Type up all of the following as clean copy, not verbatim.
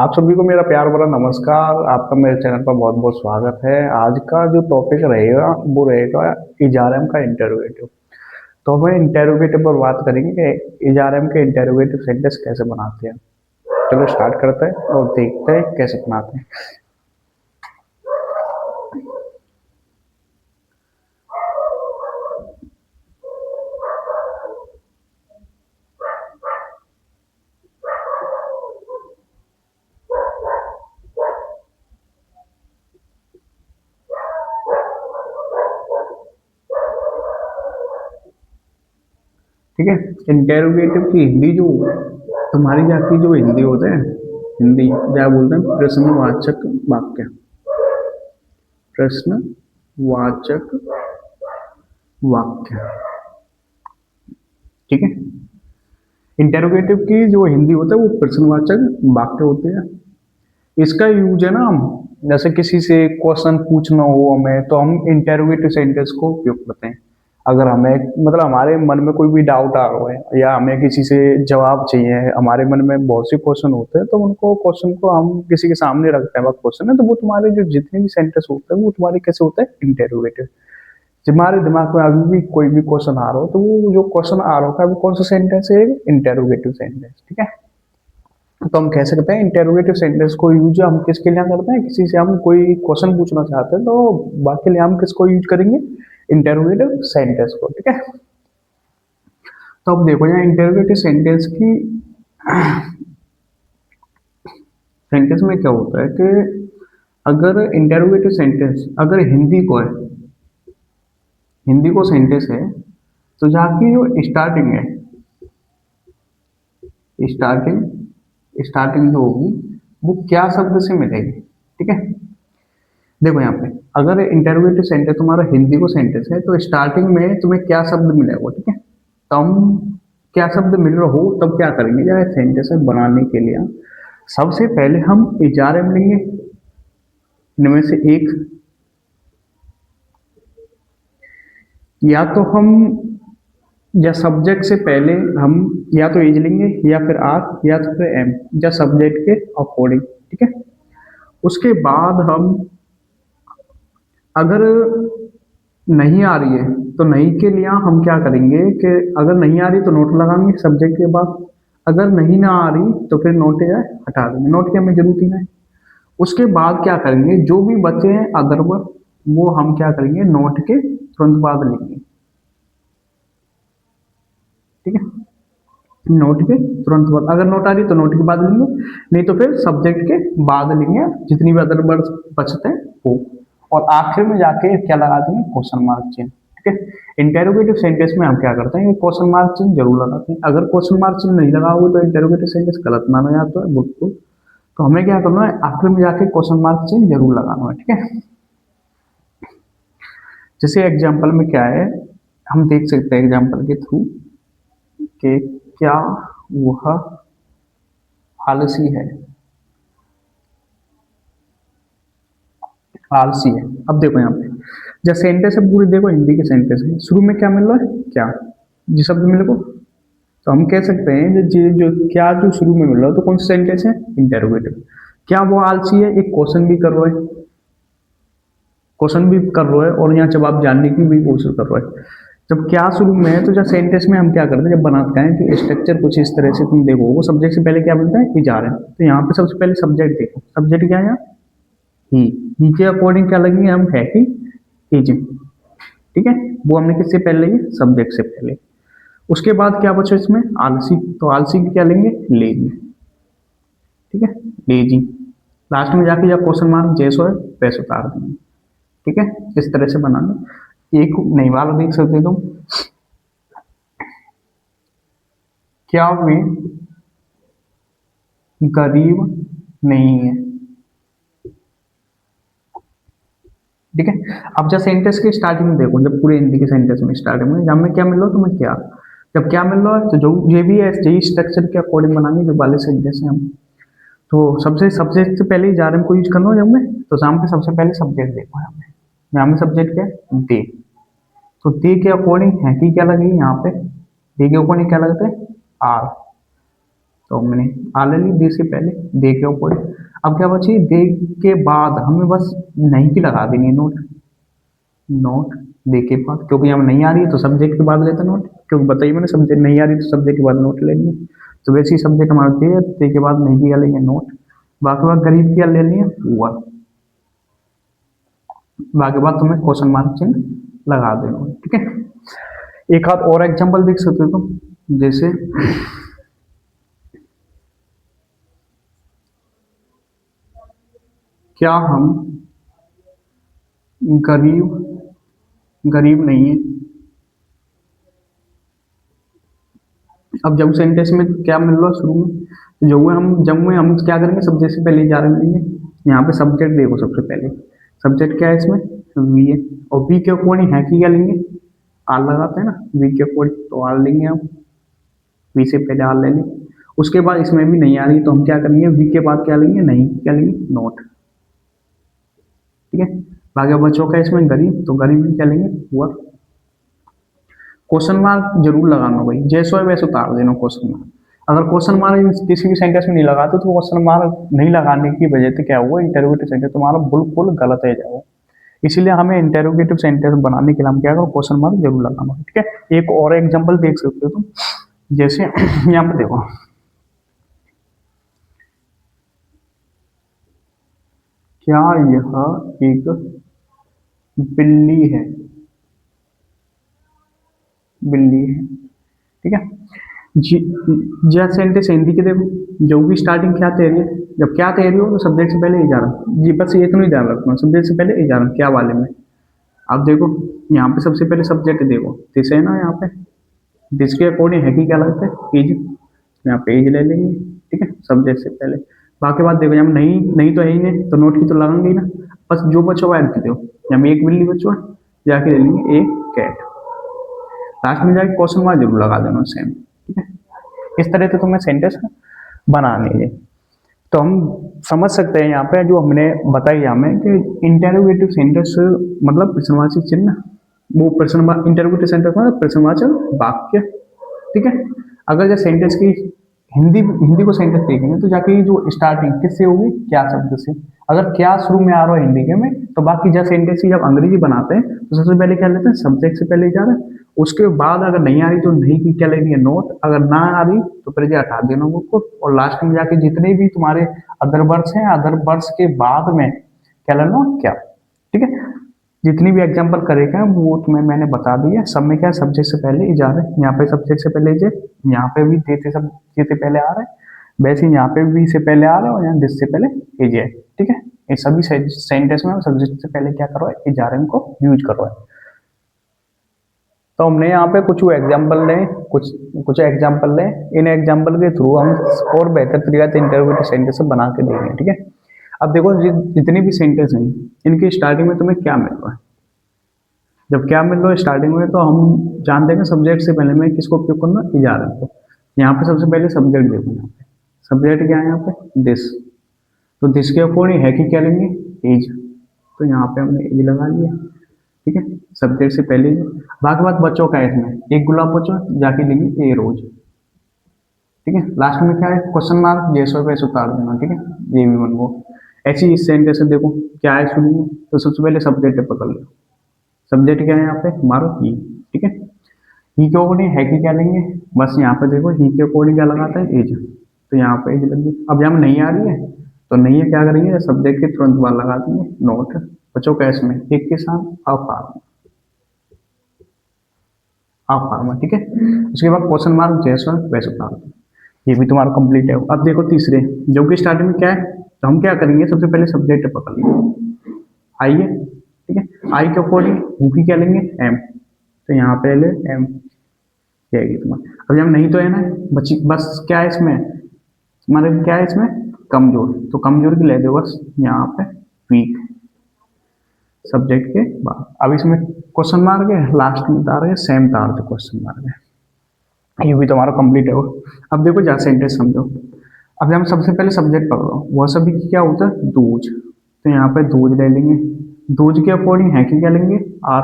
आप सभी को मेरा प्यार भरा नमस्कार। आपका मेरे चैनल पर बहुत बहुत स्वागत है। आज का जो टॉपिक रहेगा वो रहेगा इजारम का इंटरोगेटिव। तो हम इंटरोगेटिव पर बात करेंगे कि इजारम के इंटरोगेटिव सेंटेंस कैसे बनाते हैं। चलो स्टार्ट करते हैं और देखते हैं कैसे बनाते हैं। ठीक है, इंटेरोगेटिव की हिंदी जो तुम्हारी जाती जो हिंदी होते हैं, हिंदी क्या बोलते हैं, प्रश्नवाचक वाक्य। प्रश्नवाचक वाक्य। ठीक है, इंटेरोगेटिव की जो हिंदी होता है वो प्रश्नवाचक वाक्य होते हैं। इसका यूज है ना, हम जैसे किसी से क्वेश्चन पूछना हो हमें तो हम इंटेरोगेटिव सेंटेंस को उपयोग करते हैं। अगर हमें मतलब हमारे मन में कोई भी डाउट आ रहा है या हमें किसी से जवाब चाहिए है, हमारे मन में बहुत से क्वेश्चन होते हैं तो उनको क्वेश्चन को हम किसी के सामने रखते हैं। क्वेश्चन है तो वो तुम्हारे जो जितने भी सेंटेंस होते हैं वो तुम्हारे कैसे होते हैं, इंटेरोगेटिव। तुम्हारे दिमाग में अभी भी कोई भी क्वेश्चन आ रहा हो तो वो जो क्वेश्चन आ रहा है वो कौन सा सेंटेंस है, इंटेरोगेटिव सेंटेंस। ठीक है, तो हम कह सकते हैं इंटेरोगेटिव सेंटेंस को यूज हम किसके लिए करते हैं, किसी से हम कोई क्वेश्चन पूछना चाहते हैं तो बाकी लिए हम किसको यूज करेंगे, इंटेरोगेटिव सेंटेंस को। ठीक है, तो अब देखो यहाँ इंटेरोगेटिव सेंटेंस की सेंटेंस में क्या होता है कि अगर इंटेरोगेटिव सेंटेंस अगर हिंदी को है, हिंदी को सेंटेंस है तो जहाँ की जो स्टार्टिंग है, स्टार्टिंग स्टार्टिंग जो होगी वो क्या शब्द से मिलेगी। ठीक है, देखो यहाँ पे अगर इंटरोगेटिव सेंटेंस तुम्हारा हिंदी को सेंटेंस है तो स्टार्टिंग में तुम्हें क्या शब्द मिलेगा। ठीक है, तो हम क्या शब्द मिल रहा हो तब क्या करेंगे, या सेंटेंस बनाने के लिए सबसे पहले हम इजारे में लेंगे। इनमें से एक या तो हम या सब्जेक्ट से पहले हम या तो इज लेंगे या फिर आर या तो फिर एम, या सब्जेक्ट के अकॉर्डिंग। ठीक है, उसके बाद हम अगर नहीं आ रही है तो नहीं के लिए हम क्या करेंगे कि अगर नहीं आ रही तो नोट लगाएंगे सब्जेक्ट के बाद। अगर नहीं ना आ रही तो फिर नोट है हटा देंगे, नोट की हमें जरूरत ही नहीं। उसके बाद क्या करेंगे, जो भी बचे हैं अदर वर्ड वो हम क्या करेंगे, नोट के तुरंत बाद लिखेंगे। ठीक है, नोट के तुरंत बाद, अगर नोट आ रही तो नोट के बाद लेंगे, नहीं तो फिर सब्जेक्ट के बाद लेंगे जितनी भी अदर वर्ड बचते हैं वो। और आखिर में जाके क्या लगा देंगे, क्वेश्चन मार्क चिन्ह। ठीक है, इंटेरोगेटिव सेंटेंस में हम क्या करते हैं, क्वेश्चन मार्क चिन्ह जरूर लगाते हैं। अगर क्वेश्चन मार्क चिन्ह नहीं लगा हुआ तो इंटेरोगेटिव सेंटेंस गलत माना जाता है बिल्कुल। तो हमें क्या करना है, आखिर में जाके क्वेश्चन मार्क चिन्ह जरूर लगाना है। ठीक है, जैसे एग्जाम्पल में क्या है, हम देख सकते हैं एग्जाम्पल के थ्रू कि क्या वह आलसी है, आलसी है। अब देखो यहाँ पे जब सेंटेंस है पूरी, देखो हिंदी के सेंटेंस है, शुरू में क्या मिल रहा है, क्या जिस शब्द मिले को, तो हम कह सकते हैं जो क्या जो शुरू में मिल रहा है तो कौन सा सेंटेंस है, इंटेरोगेटिव। क्या वो आलसी है, एक क्वेश्चन भी कर रहा है, क्वेश्चन भी कर रहा है और यहाँ जवाब जानने की भी कोशिश कर रहा है। जब क्या शुरू में है तो जब सेंटेंस में हम क्या करते हैं, जब बनाते हैं कि स्ट्रक्चर कुछ इस तरह से तुम देखो, वो सब्जेक्ट से पहले क्या मिलता है, ही जा रहे हैं। तो यहाँ पे सबसे पहले सब्जेक्ट देखो, सब्जेक्ट क्या है यहाँ, ही के अकॉर्डिंग क्या लगेंगे हम, है कि इज। ठीक है, वो हमने किससे पहले लेंगे, सब्जेक्ट से पहले। उसके बाद क्या बचा इसमें, आलसी, तो आलसी की क्या लेंगे, लेजी। ठीक है, लेजी। लास्ट में जाके जब क्वेश्चन मार्क जैसो है वैसे उतार देंगे। ठीक है, इस तरह से बनाना। एक नई वाला देख सकते हो तुम, क्या वे गरीब नहीं है। ठीक है, अब जब सेंटेंस के स्टार्टिंग में देखो, जब पूरे हिंदी के सेंटेंस में स्टार्टिंग में जब में क्या मिल रहा है तुम्हें, क्या जब क्या मिल रहा है तो जो ये भी है यही स्ट्रक्चर के अकॉर्डिंग बनाएंगे जो वाले सेंटेंस हैं हम। तो सबसे सब्जेक्ट से पहले ही जा रहे हैं को यूज करना हो जब में, तो शाम पे सबसे पहले सब्जेक्ट देखो यहाँ में सब्जेक्ट क्या है, दे। तो दे के अकॉर्डिंग है कि क्या लगेगी यहाँ पे, दे के अकॉर्डिंग क्या लगता है, आर। तो हमने आ ले ली दे से पहले, दे के ऊपर। अब क्या बची, दे के बाद हमें बस नहीं की लगा देनी है, नोट। नोट दे के बाद, क्योंकि यहाँ नहीं आ रही है तो सब्जेक्ट के बाद लेते नोट, क्योंकि बताइए मैंने सब्जेक्ट नहीं आ रही तो सब्जेक्ट के बाद नोट लेनी है। तो वैसे ही सब्जेक्ट हमारा दे के बाद नहीं किया लेंगे नोट। बाकी बात गरीब क्या ले लिए हुआ। बाकी बात तुम्हें क्वेश्चन मार्क चिन्ह लगा देना, ठीक है। एक आध और एग्जांपल देख सकते हो तुम, जैसे क्या हम गरीब गरीब नहीं है। अब जब सेंटेंस में क्या मिल रहा है शुरू में, तो जब हम क्या करेंगे, सब्जेक्ट से पहले जा रहे मिलेंगे। यहाँ पे सब्जेक्ट देखो सबसे पहले, सब्जेक्ट क्या है इसमें, वी है। और वी के अकॉर्डिंग है कि क्या लेंगे, आर लगाते हैं ना, वी के अकॉर्डिंग तो आर लेंगे हम, वी से पहले आर ले लें। उसके बाद इसमें भी नहीं आ रही तो हम क्या करेंगे, वी के बाद क्या लेंगे, नहीं क्या लेंगे, नोट, ठीक है। बाकी बच्चों का इसमें गरीब, तो गरीब भी क्या लेंगे, हुआ। क्वेश्चन मार्क जरूर लगाना भाई, जैसे हो वैसे उतार देना क्वेश्चन मार्क। अगर क्वेश्चन मार्क किसी भी सेंटेंस में नहीं लगाते तो क्वेश्चन मार्क नहीं लगाने की वजह से क्या हुआ, इंटरोगेटिव सेंटेंस तुम्हारा बिल्कुल गलत है जाओ। इसीलिए हमें इंटरोगेटिव सेंटेंस बनाने के लिए हम क्या करो, क्वेश्चन मार्क जरूर लगाना, ठीक है। एक और एग्जांपल देख सकते हो तुम, जैसे यहाँ पे देखो, क्या यह एक बिल्ली है, बिल्ली है, ठीक है। जी, जैसे सेंटेंस हिंदी के देखो, जो भी स्टार्टिंग क्या तैयारी है, जब क्या तैयारी हो तो सब्जेक्ट से पहले ही जा रहा हूँ जी, बस ये तो नहीं ध्यान रखना, सब्जेक्ट से पहले ही जा रहा हूँ क्या वाले में। अब देखो यहाँ पे सबसे पहले सब्जेक्ट देखो, दिस है ना, यहाँ पे दिस के अकॉर्डिंग है कि क्या लगता है, पेज। यहाँ पेज ले लेंगे, ठीक है, सब्जेक्ट से पहले। बाकी बात देखो, यहाँ नहीं नहीं तो है ही नहीं, तो नोट की तो लगाएंगे ही ना। बस जो बच्चा वो ऐड कर दो, यहाँ एक बिल्ली बच्चों है, जाके ले लेंगे एक कैट। लास्ट में जाके क्वेश्चन मार्क जरूर लगा देना सेम, ठीक है। इस तरह से तुम्हें सेंटेंस बनाने हैं। तो हम समझ सकते हैं यहाँ पे जो हमने बताई हमें कि इंटरोगेटिव सेंटेंस मतलब प्रश्नवाचक चिन्ह, वो प्रश्न इंटरोगेटिव सेंटेंस मतलब प्रश्नवाचक वाक्य, ठीक है। अगर जब सेंटेंस की हिंदी हिंदी को सेंटेंस देखेंगे तो जाके जो स्टार्टिंग किससे होगी, क्या शब्द से। अगर क्या शुरू में आ रहा है हिंदी के में, तो बाकी जब सेंटेंस की जब अंग्रेजी बनाते हैं तो सबसे पहले क्या लेते हैं, सब्जेक्ट से पहले जा रहे हैं। उसके बाद अगर नहीं आ रही तो नहीं की क्या लेनी है, नोट। अगर ना आ रही तो फिर हटा देना वो, और लास्ट में जाके जितने भी तुम्हारे अदर वर्ड्स हैं, अदर वर्ड्स के बाद में क्या लेना, क्या, ठीक है। जितनी भी एग्जांपल करेगा वो तुम्हें मैंने बता दिया, सब में क्या सब्जेक्ट से पहले ही जा रहे हैं। यहाँ पे सब्जेक्ट से पहले जे, यहाँ पे भी देते सब देते पहले आ रहे हैं, वैसे ही यहाँ पे भी से पहले आ रहे हैं, और यहाँ दिस से पहले ए जे, ठीक है। ये सभी सेंटेंस में सब्जेक्ट से पहले क्या करो है, जा रहे हैं को यूज करो है। तो हमने यहाँ पे कुछ एग्जाम्पल लें, कुछ कुछ एग्जाम्पल लें, इन एग्जाम्पल के थ्रू हम और बेहतर तरीका से इंटरव्यू सेंटेंस बना के देंगे, ठीक है। अब देखो जितनी भी सेंटेंस हैं इनकी स्टार्टिंग में तुम्हें क्या मिल रहा है, जब क्या मिल रहा है स्टार्टिंग में, तो हम जानते हैं कि सब्जेक्ट से पहले में किसको उपयोग करना, इजारा को। यहाँ पे सबसे पहले सब्जेक्ट देखो, यहाँ पे सब्जेक्ट क्या है, यहाँ पे दिस। तो दिस के अकॉर्डिंग है कि क्या लेंगे, एज। तो यहाँ पे हमने एज लगा लिया, ठीक है, सब्जेक्ट से पहले। बाकी बात बच्चों का है, इसमें एक गुलाब बच्चों जाके लेंगे ए रोज, ठीक है। लास्ट में क्या है, क्वेश्चन मार्क, जैसे वैसे उतार देना, ठीक है, ये भी बन गो। ऐसी इस सेंटेंस से देखो क्या है शुरू में, तो सबसे पहले सब्जेक्ट पकड़ लो। सब्जेक्ट क्या है यहाँ पे हमारा ही, ठीक है। ही के अकॉर्डिंग है कि क्या लेंगे, बस यहाँ पे देखो ही के अकॉर्डिंग क्या लगाता है, एज। तो यहाँ पे एज लगी। अब यहाँ नहीं आ रही है तो नहीं है, क्या करेंगे, सब्जेक्ट के तुरंत बाद लगा देंगे नोट। बच्चों का इसमें एक के साथ अ फार्मा, अ फार्मा, ठीक है। उसके बाद क्वेश्चन मार्क जैसा वैसे उतार दो। ये भी तुम्हारा कंप्लीट है। अब देखो तीसरे, जो कि स्टार्टिंग में क्या है, तो हम क्या करेंगे, सबसे पहले सब्जेक्ट पकड़ लेंगे, आई है, ठीक है। आई के अकॉर्डिंग हु की क्या लेंगे, एम। तो यहाँ पे ले एम जाएगी तुम्हारे। अब जब नहीं तो है ना बच्ची, बस क्या है इसमें तुम्हारे, क्या है इसमें कमजोर, तो कमजोर की ले दो बस यहाँ पे वीक, सब्जेक्ट के बाद। अब इसमें क्वेश्चन मार्क है, लास्ट में तार है सेम तार, जो क्वेश्चन मार्क है। ये भी तुम्हारा कंप्लीट है वो। अब देखो जा सेंटेंस समझो। अब हम सबसे पहले सब्जेक्ट पढ़ रहा हूँ, वह सभी की क्या होता है, दूज। तो यहाँ पे दूज ले लेंगे, दूज के अकॉर्डिंग है कि क्या लेंगे, आर।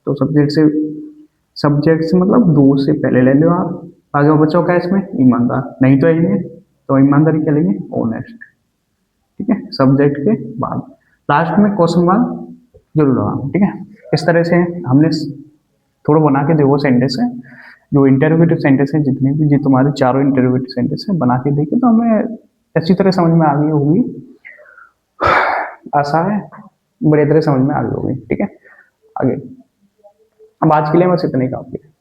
तो सब्जेक्ट से मतलब दूज से पहले ले लो आर। आगे बच्चों का इसमें ईमानदार, नहीं तो है तो ईमानदारी क्या लेंगे, ऑनेस्ट। ठीक है, सब्जेक्ट के बाद लास्ट में क्वेश्चन मार्क जरूर लगाना। ठीक है, इस तरह से हमने थोड़ा बना के देखो सेंटेंस है, जो इंटरोगेटिव सेंटेंस है जितने भी, जो तुम्हारे चारों इंटरोगेटिव सेंटेंस है बना के देखे तो हमें अच्छी तरह समझ में आ गई होगी। आशा है बड़ी तरह समझ में आ गई होगी। ठीक है, आगे अब आज के लिए बस इतने ही काफी है।